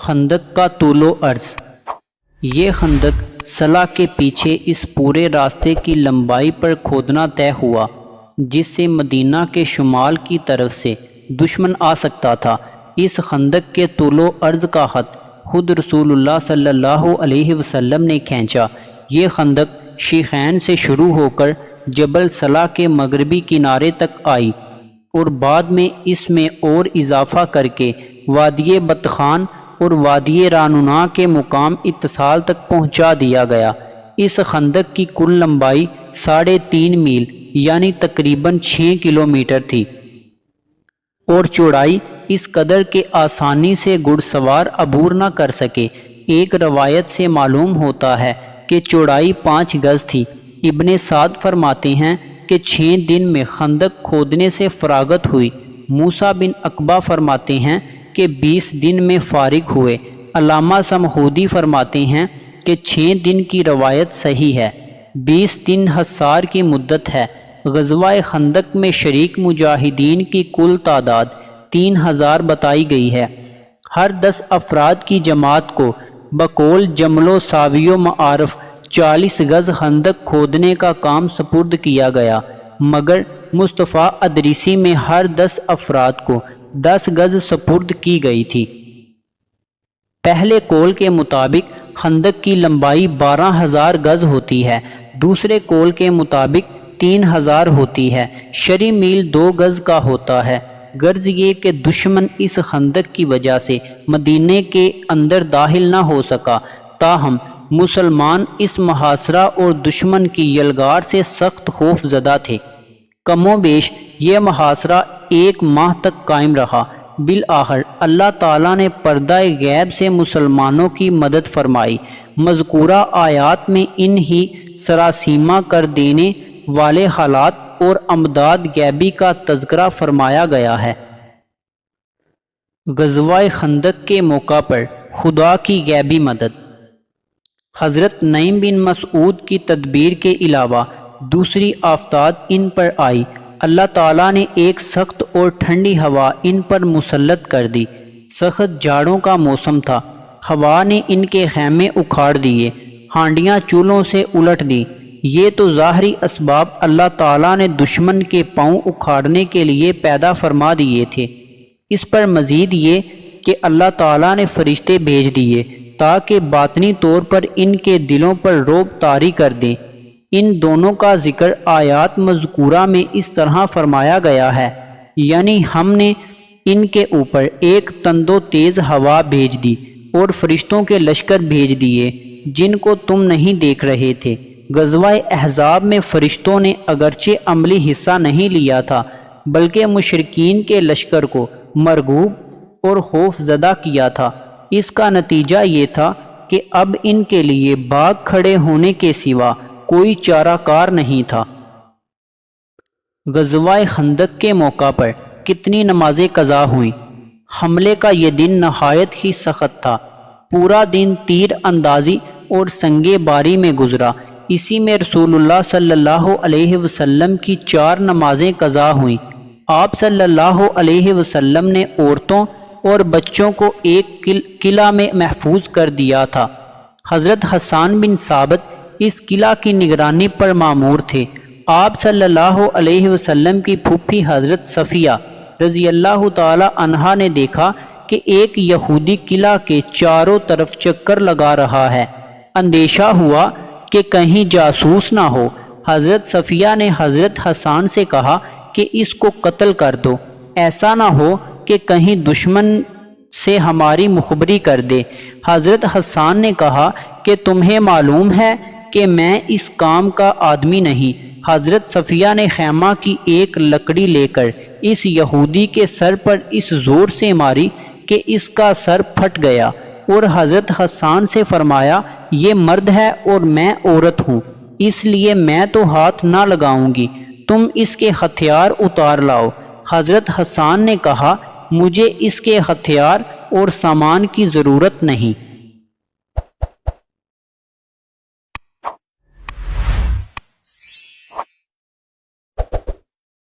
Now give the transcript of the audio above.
خندق کا طول و عرض۔ یہ خندق صلہ کے پیچھے اس پورے راستے کی لمبائی پر کھودنا طے ہوا جس سے مدینہ کے شمال کی طرف سے دشمن آ سکتا تھا۔ اس خندق کے طول و عرض کا خط خود رسول اللہ صلی اللہ علیہ وسلم نے کھینچا۔ یہ خندق شیخین سے شروع ہو کر جبل صلہ کے مغربی کنارے تک آئی اور بعد میں اس میں اور اضافہ کر کے وادی بطخان اور وادی رانونا کے مقام اتصال تک پہنچا دیا گیا۔ اس خندق کی کل لمبائی 3.5 میل یعنی تقریباً 6 کلومیٹر تھی اور چوڑائی اس قدر کہ آسانی سے گھڑ سوار عبور نہ کر سکے۔ ایک روایت سے معلوم ہوتا ہے کہ چوڑائی 5 گز تھی۔ ابن سعد فرماتے ہیں کہ 6 دن میں خندق کھودنے سے فراغت ہوئی۔ موسیٰ بن عقبہ فرماتے ہیں کہ 20 دن میں فارغ ہوئے۔ علامہ سمخودی فرماتے ہیں کہ 6 دن کی روایت صحیح ہے، 20 دن حصار کی مدت ہے۔ غزوہ خندق میں شریک مجاہدین کی کل تعداد 3000 بتائی گئی ہے۔ ہر 10 افراد کی جماعت کو بقول جمل و ساوی و معارف 40 گز خندق کھودنے کا کام سپرد کیا گیا، مگر مصطفیٰ ادریسی میں ہر 10 افراد کو 10 گز سپرد کی گئی تھی۔ پہلے قول کے مطابق خندق کی لمبائی 12,000 گز ہوتی ہے، دوسرے قول کے مطابق 3,000 ہوتی ہے۔ شرعی میل 2 گز کا ہوتا ہے۔ غرض یہ کہ دشمن اس خندق کی وجہ سے مدینے کے اندر داخل نہ ہو سکا، تاہم مسلمان اس محاصرہ اور دشمن کی یلغار سے سخت خوف زدہ تھے۔ کم و بیش یہ محاصرہ 1 ماہ تک قائم رہا۔ بالآخر اللہ تعالیٰ نے پردہ غیب سے مسلمانوں کی مدد فرمائی۔ مذکورہ آیات میں ان ہی سراسیمہ کر دینے والے حالات اور امداد غیبی کا تذکرہ فرمایا گیا ہے۔ غزوہ خندق کے موقع پر خدا کی غیبی مدد۔ حضرت نعیم بن مسعود کی تدبیر کے علاوہ دوسری آفتاب ان پر آئی۔ اللہ تعالیٰ نے ایک سخت اور ٹھنڈی ہوا ان پر مسلط کر دی۔ سخت جاڑوں کا موسم تھا۔ ہوا نے ان کے خیمے اکھاڑ دیے، ہانڈیاں چولہوں سے الٹ دیں۔ یہ تو ظاہری اسباب اللہ تعالیٰ نے دشمن کے پاؤں اکھاڑنے کے لیے پیدا فرما دیے تھے۔ اس پر مزید یہ کہ اللہ تعالیٰ نے فرشتے بھیج دیے تاکہ باطنی طور پر ان کے دلوں پر رعب طاری کر دیں۔ ان دونوں کا ذکر آیات مذکورہ میں اس طرح فرمایا گیا ہے، یعنی ہم نے ان کے اوپر ایک تند و تیز ہوا بھیج دی اور فرشتوں کے لشکر بھیج دیے جن کو تم نہیں دیکھ رہے تھے۔ غزوہ احزاب میں فرشتوں نے اگرچہ عملی حصہ نہیں لیا تھا بلکہ مشرکین کے لشکر کو مرعوب اور خوف زدہ کیا تھا۔ اس کا نتیجہ یہ تھا کہ اب ان کے لیے بھاگ کھڑے ہونے کے سوا کوئی چارہ کار نہیں تھا۔ غزوہ خندق کے موقع پر کتنی نمازیں قضا ہوئیں۔ حملے کا یہ دن نہایت ہی سخت تھا۔ پورا دن تیر اندازی اور سنگ باری میں گزرا۔ اسی میں رسول اللہ صلی اللہ علیہ وسلم کی 4 نمازیں قضا ہوئیں۔ آپ صلی اللہ علیہ وسلم نے عورتوں اور بچوں کو ایک قلعہ میں محفوظ کر دیا تھا۔ حضرت حسان بن ثابت اس قلعہ کی نگرانی پر مامور تھے۔ آپ صلی اللہ علیہ وسلم کی پھوپھی حضرت صفیہ رضی اللہ تعالی عنہا نے دیکھا کہ ایک یہودی قلعہ کے چاروں طرف چکر لگا رہا ہے۔ اندیشہ ہوا کہ کہیں جاسوس نہ ہو۔ حضرت صفیہ نے حضرت حسان سے کہا کہ اس کو قتل کر دو، ایسا نہ ہو کہ کہیں دشمن سے ہماری مخبری کر دے۔ حضرت حسان نے کہا کہ تمہیں معلوم ہے کہ میں اس کام کا آدمی نہیں۔ حضرت صفیہ نے خیمہ کی ایک لکڑی لے کر اس یہودی کے سر پر اس زور سے ماری کہ اس کا سر پھٹ گیا، اور حضرت حسان سے فرمایا یہ مرد ہے اور میں عورت ہوں، اس لیے میں تو ہاتھ نہ لگاؤں گی، تم اس کے ہتھیار اتار لاؤ۔ حضرت حسان نے کہا مجھے اس کے ہتھیار اور سامان کی ضرورت نہیں۔